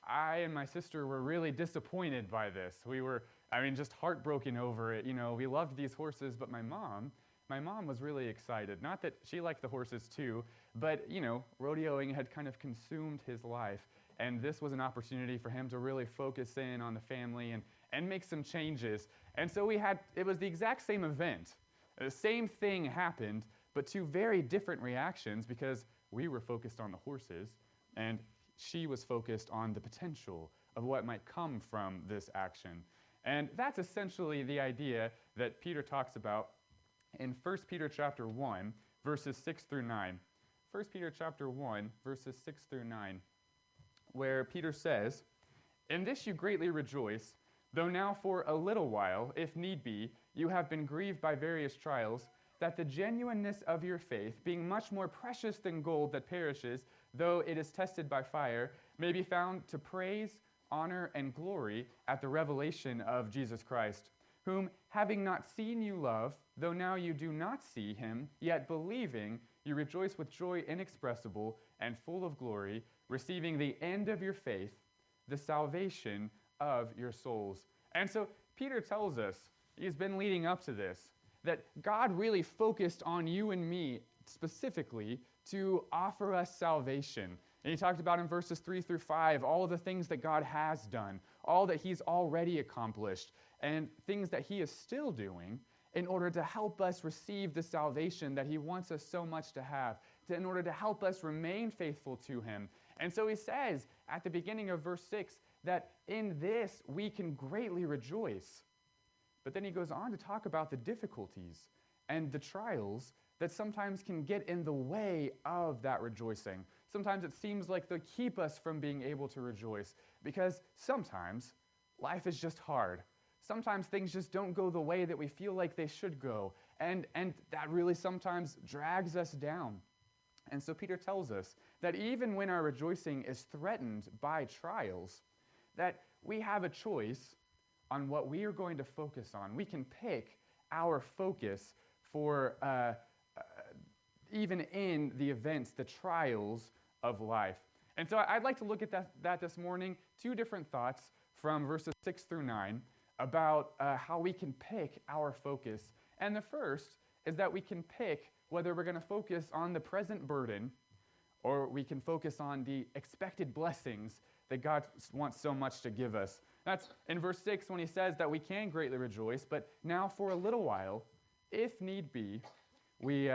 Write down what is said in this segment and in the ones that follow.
I and my sister were really disappointed by this. We were, just heartbroken over it. We loved these horses, but my mom was really excited. Not that she liked the horses too, but, rodeoing had kind of consumed his life. And this was an opportunity for him to really focus in on the family and make some changes. And so it was the exact same event. The same thing happened, but two very different reactions because we were focused on the horses and she was focused on the potential of what might come from this action. And that's essentially the idea that Peter talks about in 1 Peter chapter 1, verses 6 through 9. 1 Peter chapter 1, verses 6 through 9, where Peter says, "In this you greatly rejoice, though now for a little while, if need be, you have been grieved by various trials, that the genuineness of your faith, being much more precious than gold that perishes, though it is tested by fire, may be found to praise, honor, and glory at the revelation of Jesus Christ, whom, having not seen you love, though now you do not see him, yet believing, you rejoice with joy inexpressible and full of glory, receiving the end of your faith, the salvation of your souls." And so Peter tells us, he's been leading up to this, that God really focused on you and me specifically to offer us salvation. And he talked about in verses 3 through 5 all of the things that God has done, all that he's already accomplished, and things that he is still doing in order to help us receive the salvation that he wants us so much to have, in order to help us remain faithful to him. And so he says at the beginning of verse 6 that in this we can greatly rejoice. But then he goes on to talk about the difficulties and the trials that sometimes can get in the way of that rejoicing. Sometimes it seems like they keep us from being able to rejoice because sometimes life is just hard. Sometimes things just don't go the way that we feel like they should go, and that really sometimes drags us down. And so Peter tells us that even when our rejoicing is threatened by trials, that we have a choice on what we are going to focus on. We can pick our focus for even in the events, the trials of life. And so I'd like to look at that this morning, two different thoughts from verses 6 through 9 about how we can pick our focus. And the first is that we can pick whether we're going to focus on the present burden or we can focus on the expected blessings that God wants so much to give us. That's in verse 6 when he says that we can greatly rejoice, but now for a little while, if need be, we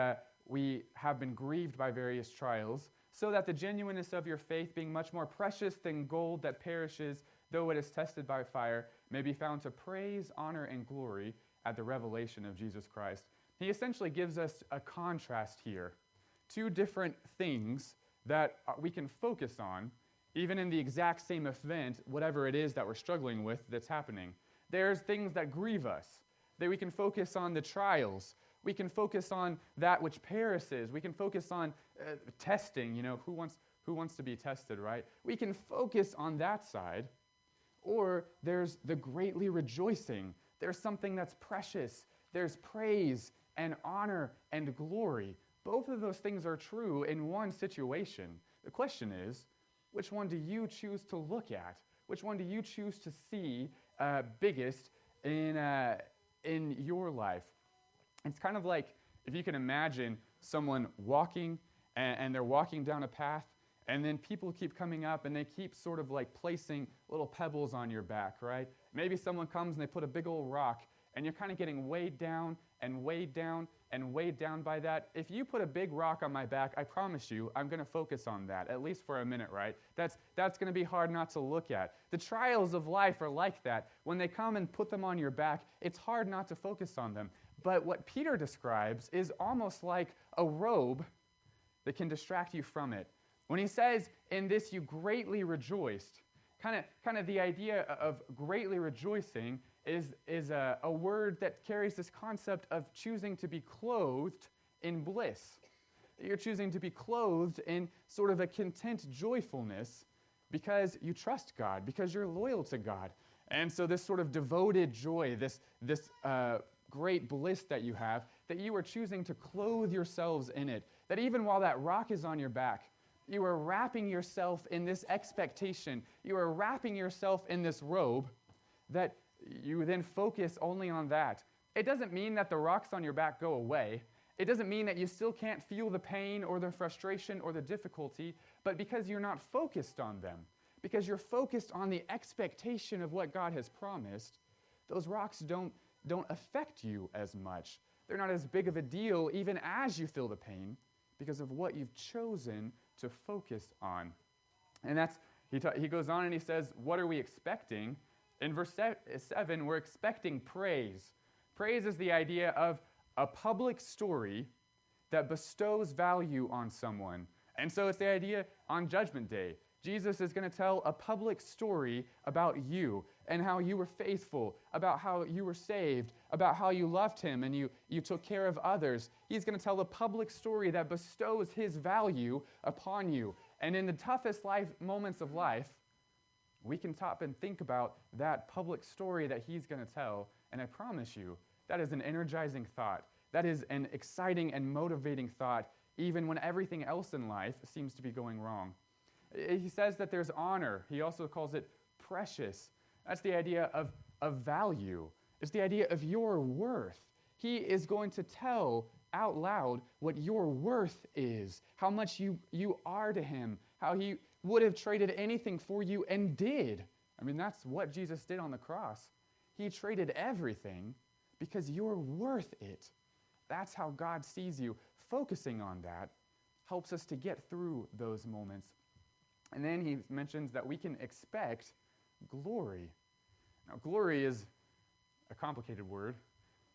have been grieved by various trials, so that the genuineness of your faith, being much more precious than gold that perishes, though it is tested by fire, may be found to praise, honor, and glory at the revelation of Jesus Christ. He essentially gives us a contrast here. Two different things that we can focus on, even in the exact same event, whatever it is that we're struggling with that's happening. There's things that grieve us, that we can focus on the trials. We can focus on that which perishes. We can focus on testing. Who wants to be tested, right? We can focus on that side. Or there's the greatly rejoicing. There's something that's precious. There's praise and honor and glory. Both of those things are true in one situation. The question is, which one do you choose to look at? Which one do you choose to see biggest in your life? It's kind of like if you can imagine someone walking and they're walking down a path, and then people keep coming up and they keep sort of like placing little pebbles on your back, right? Maybe someone comes and they put a big old rock and you're kind of getting weighed down and weighed down and weighed down by that. If you put a big rock on my back, I promise you I'm going to focus on that, at least for a minute, right? That's going to be hard not to look at. The trials of life are like that. When they come and put them on your back, it's hard not to focus on them. But what Peter describes is almost like a robe that can distract you from it. When he says, in this you greatly rejoiced, kind of the idea of greatly rejoicing is a word that carries this concept of choosing to be clothed in bliss. You're choosing to be clothed in sort of a content joyfulness because you trust God, because you're loyal to God. And so this sort of devoted joy, this great bliss that you have, that you are choosing to clothe yourselves in it, that even while that rock is on your back, You are wrapping yourself in this expectation. You are wrapping yourself in this robe that you then focus only on that. It doesn't mean that the rocks on your back go away. It doesn't mean that you still can't feel the pain or the frustration or the difficulty, but because you're not focused on them, because you're focused on the expectation of what God has promised, those rocks don't affect you as much. They're not as big of a deal even as you feel the pain because of what you've chosen to focus on. And he goes on and he says, what are we expecting? In verse 7, we're expecting praise. Praise is the idea of a public story that bestows value on someone. And so it's the idea on Judgment Day. Jesus is going to tell a public story about you and how you were faithful, about how you were saved, about how you loved him and you took care of others. He's going to tell a public story that bestows his value upon you. And in the toughest moments of life, we can stop and think about that public story that he's going to tell. And I promise you, that is an energizing thought. That is an exciting and motivating thought, even when everything else in life seems to be going wrong. He says that there's honor. He also calls it precious. That's the idea of value. It's the idea of your worth. He is going to tell out loud what your worth is, how much you are to him, how he would have traded anything for you and did. I mean, that's what Jesus did on the cross. He traded everything because you're worth it. That's how God sees you. Focusing on that helps us to get through those moments. And then he mentions that we can expect glory. Now, glory is a complicated word,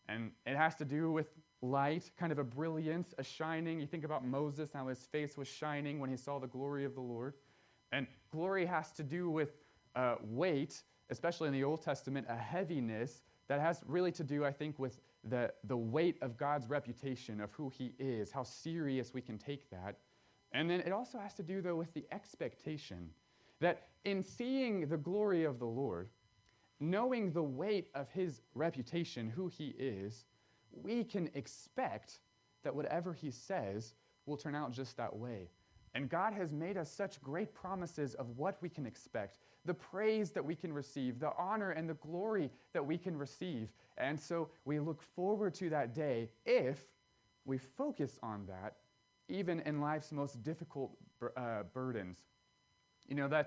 and it has to do with light, kind of a brilliance, a shining. You think about Moses, how his face was shining when he saw the glory of the Lord. And glory has to do with weight, especially in the Old Testament, a heaviness that has really to do, I think, with the weight of God's reputation, of who he is, how serious we can take that. And then it also has to do, though, with the expectation that in seeing the glory of the Lord, knowing the weight of his reputation, who he is, we can expect that whatever he says will turn out just that way. And God has made us such great promises of what we can expect, the praise that we can receive, the honor and the glory that we can receive. And so we look forward to that day if we focus on that, even in life's most difficult burdens. You know,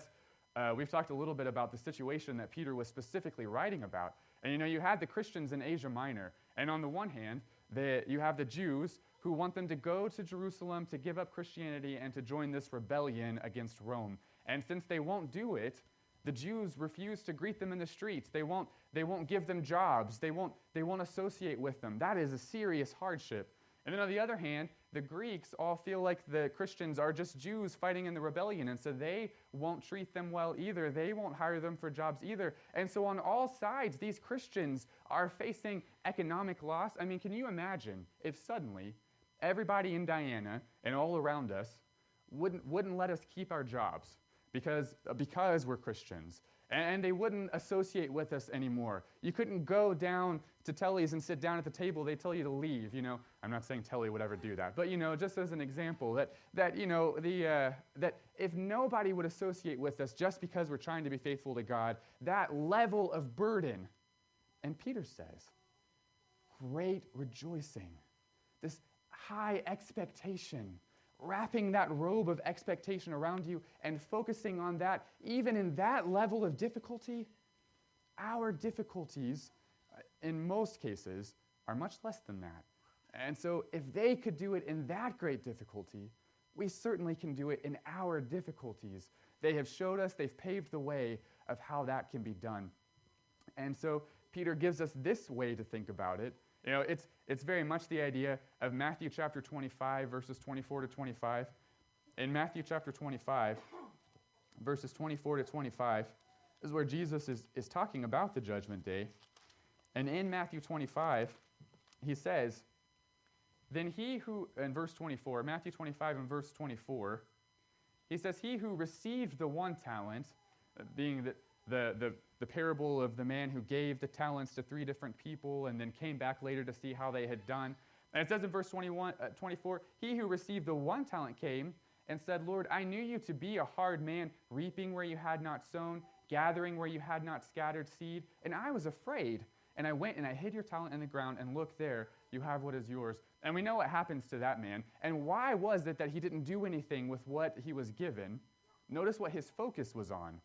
we've talked a little bit about the situation that Peter was specifically writing about. And you know, you had the Christians in Asia Minor, and on the one hand, you have the Jews who want them to go to Jerusalem to give up Christianity and to join this rebellion against Rome. And since they won't do it, the Jews refuse to greet them in the streets. They won't give them jobs. They won't associate with them. That is a serious hardship. And then on the other hand, the Greeks all feel like the Christians are just Jews fighting in the rebellion, and so they won't treat them well either. They won't hire them for jobs either. And so on all sides, these Christians are facing economic loss. I mean, can you imagine if suddenly everybody in Diana and all around us wouldn't let us keep our jobs because we're Christians? And they wouldn't associate with us anymore. You couldn't go down to Telly's and sit down at the table. They tell you to leave. You know, I'm not saying Telly would ever do that, but you know, just as an example, that if nobody would associate with us just because we're trying to be faithful to God, that level of burden. And Peter says, great rejoicing, this high expectation, wrapping that robe of expectation around you and focusing on that, even in that level of difficulty. Our difficulties, in most cases, are much less than that. And so if they could do it in that great difficulty, we certainly can do it in our difficulties. They have showed us, they've paved the way of how that can be done. And so Peter gives us this way to think about it. You know, it's very much the idea of Matthew chapter 25, verses 24 to 25. In Matthew chapter 25, verses 24 to 25, is where Jesus is talking about the judgment day. And in Matthew 25, he says, then he who, in verse 24, Matthew 25 and verse 24, he says, he who received the 1 talent, being the parable of the man who gave the talents to 3 different people and then came back later to see how they had done. And it says in verse 24, he who received the 1 talent came and said, Lord, I knew you to be a hard man, reaping where you had not sown, gathering where you had not scattered seed, and I was afraid. And I went and I hid your talent in the ground, and look there, you have what is yours. And we know what happens to that man. And why was it that he didn't do anything with what he was given? Notice what his focus was on.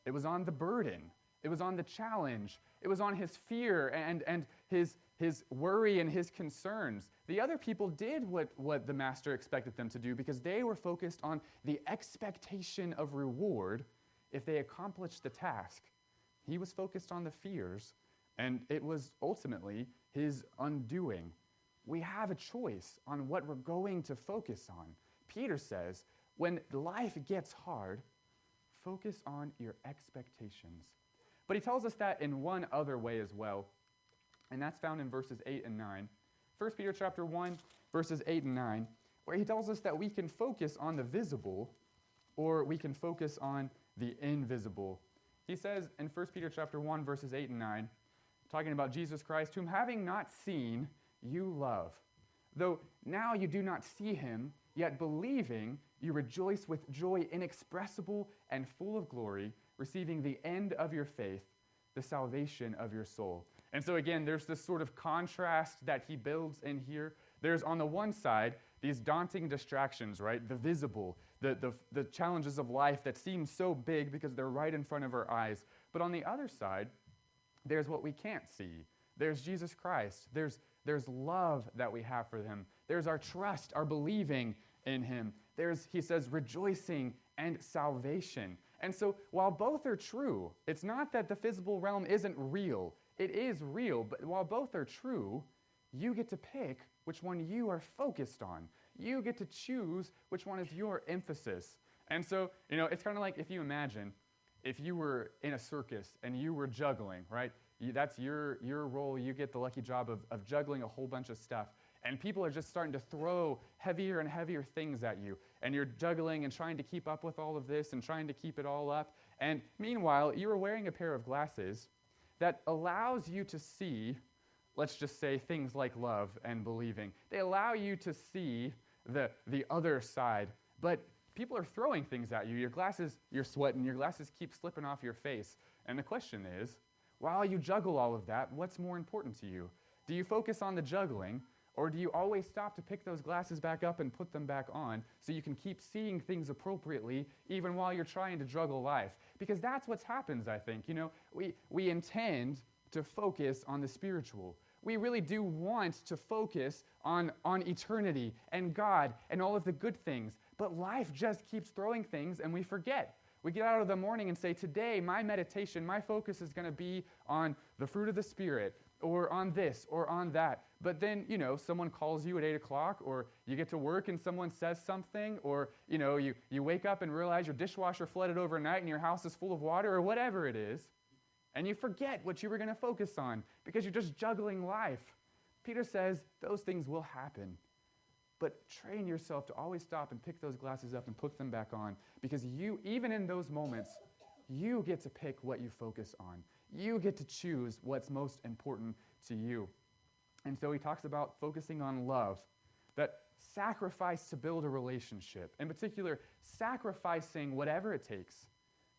It was on the burden. It was on the challenge. It was on his fear and his worry and his concerns. The other people did what the master expected them to do because they were focused on the expectation of reward if they accomplished the task. He was focused on the fears, and it was ultimately his undoing. We have a choice on what we're going to focus on. Peter says, when life gets hard, focus on your expectations. But he tells us that in one other way as well, and that's found in verses 8 and 9. 1 Peter chapter 1, verses 8 and 9, where he tells us that we can focus on the visible or we can focus on the invisible. He says in 1 Peter chapter 1, verses 8 and 9, talking about Jesus Christ, whom having not seen, you love. Though now you do not see him, yet believing, you rejoice with joy inexpressible and full of glory, receiving the end of your faith, the salvation of your soul. And so again, there's this sort of contrast that he builds in here. There's on the one side, these daunting distractions, right? The visible, the challenges of life that seem so big because they're right in front of our eyes. But on the other side, there's what we can't see. There's Jesus Christ. There's love that we have for him. There's our trust, our believing in him. There's, he says, rejoicing and salvation. And so while both are true, it's not that the physical realm isn't real. It is real, but while both are true, you get to pick which one you are focused on. You get to choose which one is your emphasis. And so, it's kind of like if you imagine if you were in a circus and you were juggling, right? That's your role. You get the lucky job of juggling a whole bunch of stuff. And people are just starting to throw heavier and heavier things at you. And you're juggling and trying to keep up with all of this and trying to keep it all up. And meanwhile, you are wearing a pair of glasses that allows you to see, let's just say, things like love and believing. They allow you to see the other side. But people are throwing things at you. Your glasses, you're sweating. Your glasses keep slipping off your face. And the question is, while you juggle all of that, what's more important to you? Do you focus on the juggling, or do you always stop to pick those glasses back up and put them back on so you can keep seeing things appropriately even while you're trying to juggle life? Because that's what happens, I think. We intend to focus on the spiritual. We really do want to focus on eternity and God and all of the good things. But life just keeps throwing things and we forget. We get out of the morning and say, today, my meditation, my focus is going to be on the fruit of the Spirit, or on this, or on that. But then, someone calls you at 8 o'clock, or you get to work and someone says something, or, you wake up and realize your dishwasher flooded overnight and your house is full of water, or whatever it is, and you forget what you were going to focus on because you're just juggling life. Peter says those things will happen. But train yourself to always stop and pick those glasses up and put them back on, because you, even in those moments, you get to pick what you focus on. You get to choose what's most important to you. And so he talks about focusing on love, that sacrifice to build a relationship. In particular, sacrificing whatever it takes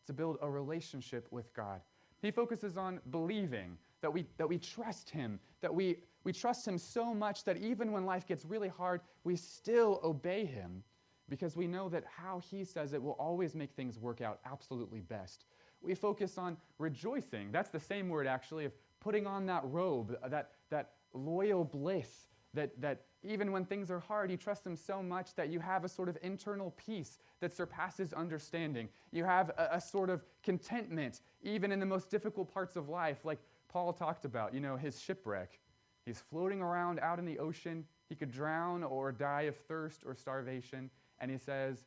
to build a relationship with God. He focuses on believing, that we trust him, that we trust him so much that even when life gets really hard, we still obey him because we know that how he says it will always make things work out absolutely best. We focus on rejoicing. That's the same word, actually, of putting on that robe, that loyal bliss, that even when things are hard, you trust him so much that you have a sort of internal peace that surpasses understanding. You have a sort of contentment, even in the most difficult parts of life, like Paul talked about, his shipwreck. He's floating around out in the ocean. He could drown or die of thirst or starvation. And he says,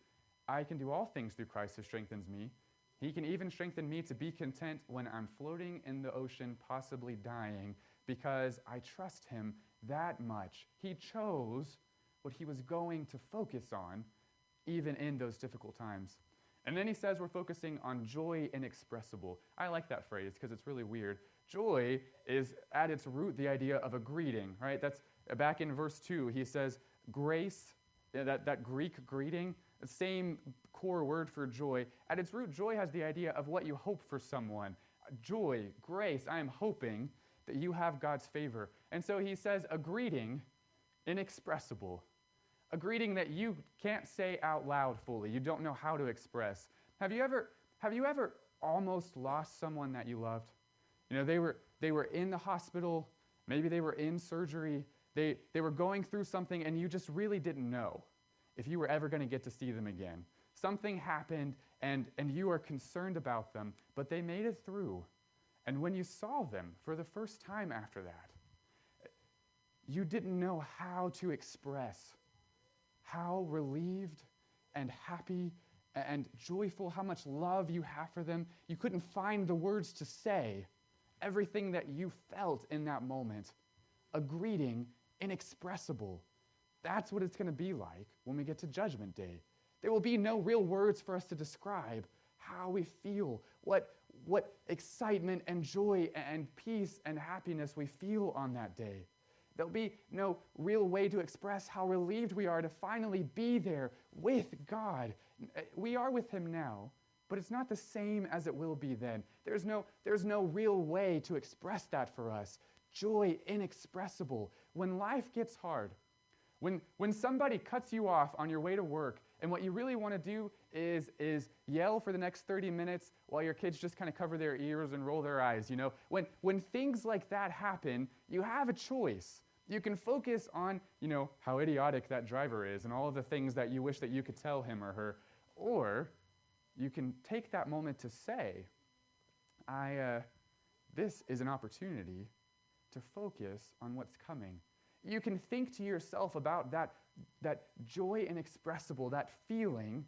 I can do all things through Christ who strengthens me. He can even strengthen me to be content when I'm floating in the ocean, possibly dying, because I trust him that much. He chose what he was going to focus on, even in those difficult times. And then he says we're focusing on joy inexpressible. I like that phrase because it's really weird. Joy is at its root the idea of a greeting, right? That's back in verse 2. He says grace, that Greek greeting, the same core word for joy. At its root, joy has the idea of what you hope for someone. Joy, grace, I am hoping that you have God's favor. And so he says a greeting inexpressible, a greeting that you can't say out loud fully. You don't know how to express. Have you ever almost lost someone that you loved? You know, they were in the hospital, maybe they were in surgery, they were going through something, and you just really didn't know if you were ever going to get to see them again. Something happened, and you are concerned about them, but they made it through. And when you saw them for the first time after that, you didn't know how to express how relieved and happy and joyful, how much love you have for them. You couldn't find the words to say everything that you felt in that moment. A greeting inexpressible. That's what it's going to be like when we get to Judgment Day. There will be no real words for us to describe how we feel, what excitement and joy and peace and happiness we feel on that day. There'll be no real way to express how relieved we are to finally be there with God. We are with him now, but it's not the same as it will be then. There's no real way to express that for us. Joy inexpressible. When life gets hard, when somebody cuts you off on your way to work, and what you really want to do is yell for the next 30 minutes while your kids just kind of cover their ears and roll their eyes, you know. When things like that happen, you have a choice. You can focus on, you know, how idiotic that driver is and all of the things that you wish that you could tell him or her. Or you can take that moment to say, this is an opportunity to focus on what's coming. You can think to yourself about that joy inexpressible, that feeling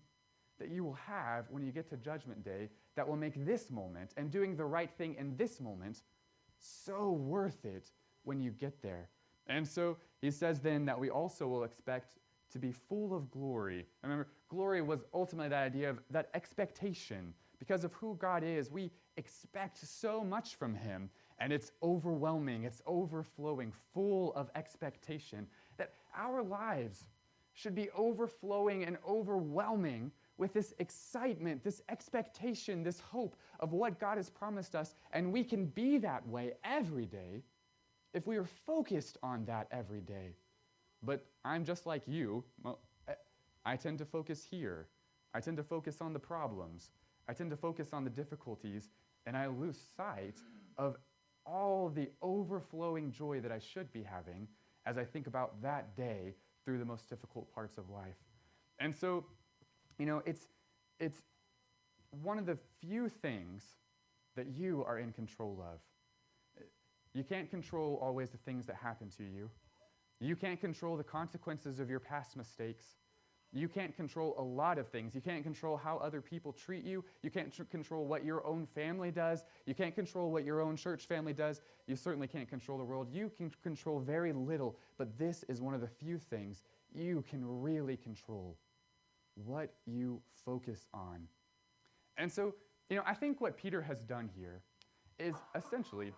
that you will have when you get to Judgment Day that will make this moment and doing the right thing in this moment so worth it when you get there. And so he says then that we also will expect to be full of glory. Remember, glory was ultimately that idea of that expectation. Because of who God is, we expect so much from him, and it's overwhelming, it's overflowing, full of expectation, that our lives should be overflowing and overwhelming with this excitement, this expectation, this hope of what God has promised us, and we can be that way every day if we are focused on that every day. But I'm just like you. Well, I tend to focus here. I tend to focus on the problems. I tend to focus on the difficulties, and I lose sight of all the overflowing joy that I should be having as I think about that day through the most difficult parts of life. And so, you know, it's one of the few things that you are in control of. You can't control always the things that happen to you. You can't control the consequences of your past mistakes. You can't control a lot of things. You can't control how other people treat you. You can't control what your own family does. You can't control what your own church family does. You certainly can't control the world. You can control very little, but this is one of the few things you can really control: what you focus on. And so, you know, I think what Peter has done here is essentially,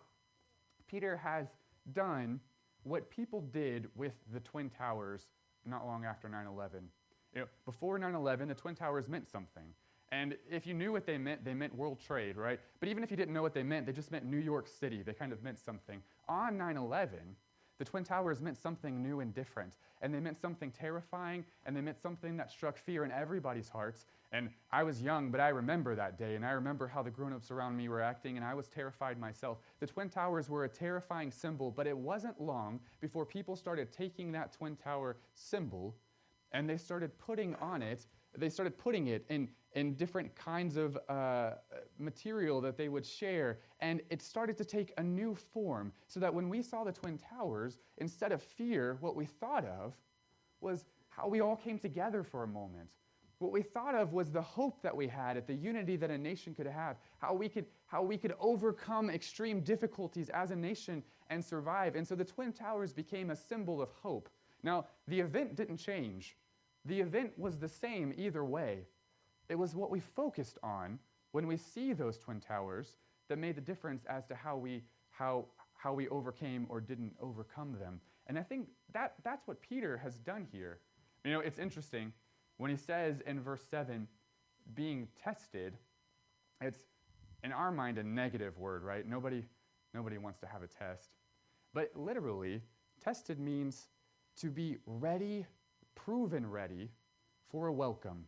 Peter has done what people did with the Twin Towers not long after 9/11. You know, before 9/11, the Twin Towers meant something. And if you knew what they meant World Trade, right? But even if you didn't know what they meant just New York City. They kind of meant something. On 9/11, the Twin Towers meant something new and different. And they meant something terrifying, and they meant something that struck fear in everybody's hearts. And I was young, but I remember that day, and I remember how the grown-ups around me were acting, and I was terrified myself. The Twin Towers were a terrifying symbol, but it wasn't long before people started taking that Twin Tower symbol, and they started putting it in different kinds of material that they would share, and it started to take a new form, so that when we saw the Twin Towers, instead of fear, what we thought of was how we all came together for a moment. What we thought of was the hope that we had at the unity that a nation could have, how we could overcome extreme difficulties as a nation and survive. And so the Twin Towers became a symbol of hope. Now, the event didn't change. The event was the same either way. It was what we focused on when we see those Twin Towers that made the difference as to how we overcame or didn't overcome them. And I think that's what Peter has done here. You know, it's interesting. When he says in verse 7, being tested, it's, in our mind, a negative word, right? Nobody wants to have a test. But literally, tested means to be ready, proven ready for a welcome.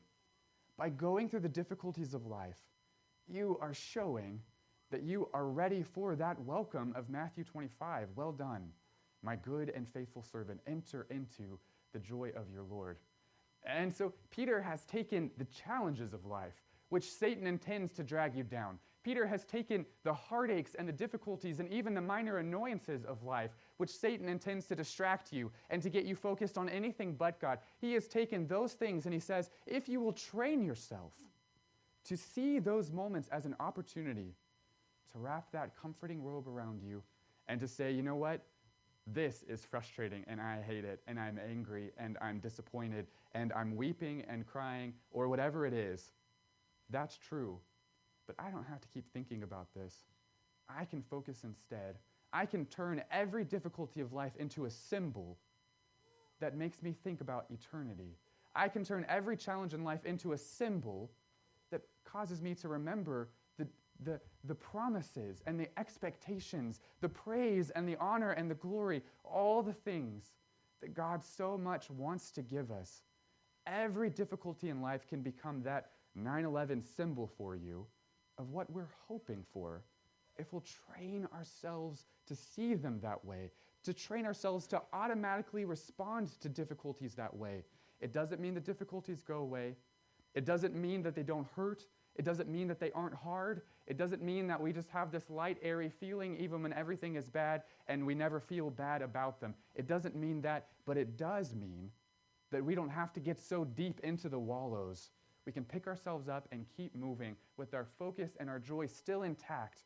By going through the difficulties of life, you are showing that you are ready for that welcome of Matthew 25. Well done, my good and faithful servant. Enter into the joy of your Lord. And so Peter has taken the challenges of life, which Satan intends to drag you down. Peter has taken the heartaches and the difficulties and even the minor annoyances of life, which Satan intends to distract you and to get you focused on anything but God. He has taken those things and he says, if you will train yourself to see those moments as an opportunity to wrap that comforting robe around you and to say, you know what? This is frustrating and I hate it and I'm angry and I'm disappointed and I'm weeping and crying or whatever it is. That's true. But I don't have to keep thinking about this. I can focus instead. I can turn every difficulty of life into a symbol that makes me think about eternity. I can turn every challenge in life into a symbol that causes me to remember the promises and the expectations, the praise and the honor and the glory, all the things that God so much wants to give us. Every difficulty in life can become that 9/11 symbol for you of what we're hoping for if we'll train ourselves to see them that way, to train ourselves to automatically respond to difficulties that way. It doesn't mean the difficulties go away. It doesn't mean that they don't hurt. It doesn't mean that they aren't hard. It doesn't mean that we just have this light, airy feeling even when everything is bad and we never feel bad about them. It doesn't mean that, but it does mean that we don't have to get so deep into the wallows. We can pick ourselves up and keep moving with our focus and our joy still intact